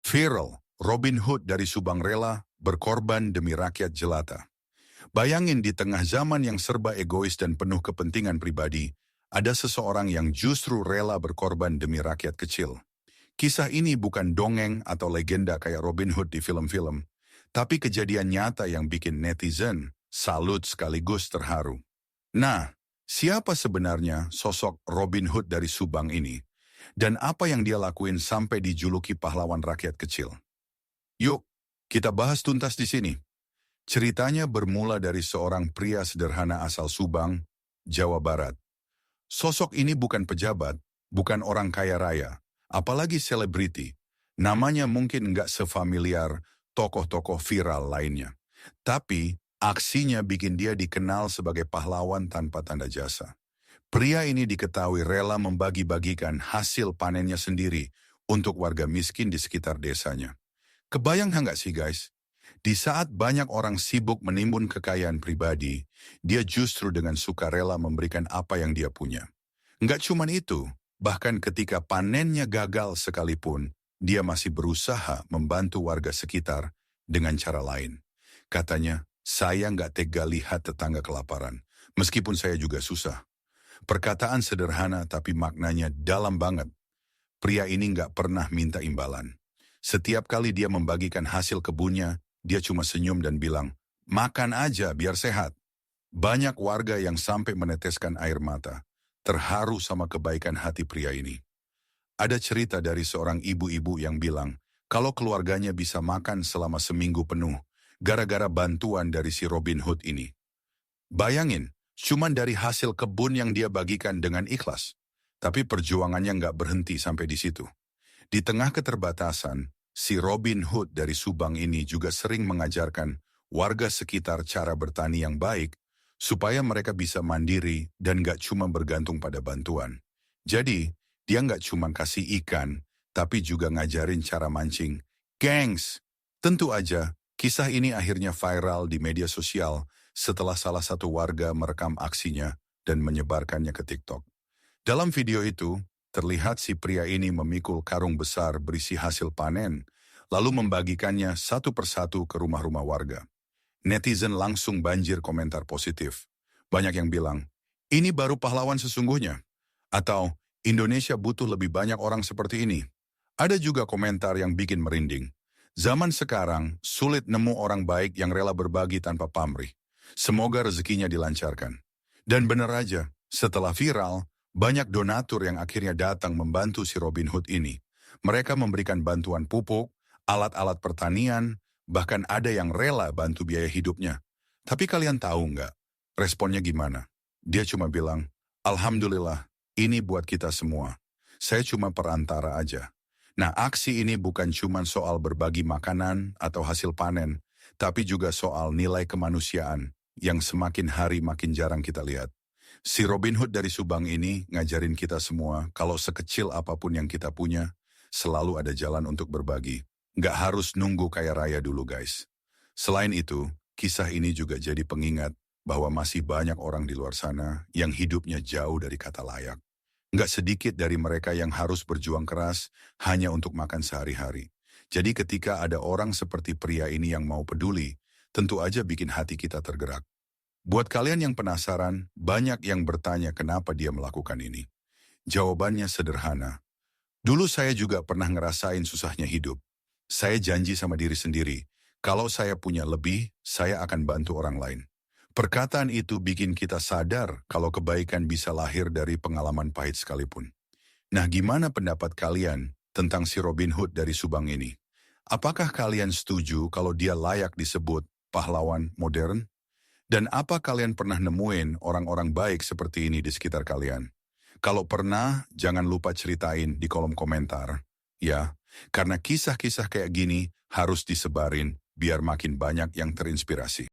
Viral, Robin Hood dari Subang rela berkorban demi rakyat jelata. Bayangin di tengah zaman yang serba egois dan penuh kepentingan pribadi, ada seseorang yang justru rela berkorban demi rakyat kecil. Kisah ini bukan dongeng atau legenda kayak Robin Hood di film-film, tapi kejadian nyata yang bikin netizen salut sekaligus terharu. Nah, siapa sebenarnya sosok Robin Hood dari Subang ini? Dan apa yang dia lakuin sampai dijuluki pahlawan rakyat kecil? Yuk, kita bahas tuntas di sini. Ceritanya bermula dari seorang pria sederhana asal Subang, Jawa Barat. Sosok ini bukan pejabat, bukan orang kaya raya, apalagi selebriti. Namanya mungkin nggak sefamiliar tokoh-tokoh viral lainnya. Tapi, aksinya bikin dia dikenal sebagai pahlawan tanpa tanda jasa. Pria ini diketahui rela membagi-bagikan hasil panennya sendiri untuk warga miskin di sekitar desanya. Kebayang nggak sih guys? Di saat banyak orang sibuk menimbun kekayaan pribadi, dia justru dengan sukarela memberikan apa yang dia punya. Nggak cuman itu, bahkan ketika panennya gagal sekalipun, dia masih berusaha membantu warga sekitar dengan cara lain. Katanya, saya nggak tega lihat tetangga kelaparan, meskipun saya juga susah. Perkataan sederhana tapi maknanya dalam banget. Pria ini nggak pernah minta imbalan. Setiap kali dia membagikan hasil kebunnya, dia cuma senyum dan bilang, makan aja biar sehat. Banyak warga yang sampai meneteskan air mata, terharu sama kebaikan hati pria ini. Ada cerita dari seorang ibu-ibu yang bilang, kalau keluarganya bisa makan selama seminggu penuh, gara-gara bantuan dari si Robin Hood ini. Bayangin, cuman dari hasil kebun yang dia bagikan dengan ikhlas. Tapi perjuangannya nggak berhenti sampai di situ. Di tengah keterbatasan, si Robin Hood dari Subang ini juga sering mengajarkan warga sekitar cara bertani yang baik, supaya mereka bisa mandiri dan nggak cuma bergantung pada bantuan. Jadi, dia nggak cuma kasih ikan, tapi juga ngajarin cara mancing. Gengs! Tentu aja, kisah ini akhirnya viral di media sosial setelah salah satu warga merekam aksinya dan menyebarkannya ke TikTok. Dalam video itu, terlihat si pria ini memikul karung besar berisi hasil panen, lalu membagikannya satu persatu ke rumah-rumah warga. Netizen langsung banjir komentar positif. Banyak yang bilang, ini baru pahlawan sesungguhnya. Atau, Indonesia butuh lebih banyak orang seperti ini. Ada juga komentar yang bikin merinding. Zaman sekarang, sulit nemu orang baik yang rela berbagi tanpa pamrih. Semoga rezekinya dilancarkan. Dan benar aja, setelah viral, banyak donatur yang akhirnya datang membantu si Robin Hood ini. Mereka memberikan bantuan pupuk, alat-alat pertanian, bahkan ada yang rela bantu biaya hidupnya. Tapi kalian tahu nggak, responnya gimana? Dia cuma bilang, Alhamdulillah, ini buat kita semua. Saya cuma perantara aja. Nah, aksi ini bukan cuma soal berbagi makanan atau hasil panen, tapi juga soal nilai kemanusiaan yang semakin hari makin jarang kita lihat. Si Robin Hood dari Subang ini ngajarin kita semua kalau sekecil apapun yang kita punya, selalu ada jalan untuk berbagi. Nggak harus nunggu kaya raya dulu guys. Selain itu, kisah ini juga jadi pengingat bahwa masih banyak orang di luar sana yang hidupnya jauh dari kata layak. Nggak sedikit dari mereka yang harus berjuang keras hanya untuk makan sehari-hari. Jadi ketika ada orang seperti pria ini yang mau peduli, tentu aja bikin hati kita tergerak. Buat kalian yang penasaran, banyak yang bertanya kenapa dia melakukan ini. Jawabannya sederhana. Dulu saya juga pernah ngerasain susahnya hidup. Saya janji sama diri sendiri, kalau saya punya lebih, saya akan bantu orang lain. Perkataan itu bikin kita sadar kalau kebaikan bisa lahir dari pengalaman pahit sekalipun. Nah, gimana pendapat kalian tentang si Robin Hood dari Subang ini? Apakah kalian setuju kalau dia layak disebut pahlawan modern? Dan apa kalian pernah nemuin orang-orang baik seperti ini di sekitar kalian? Kalau pernah, jangan lupa ceritain di kolom komentar. Ya, karena kisah-kisah kayak gini harus disebarin biar makin banyak yang terinspirasi.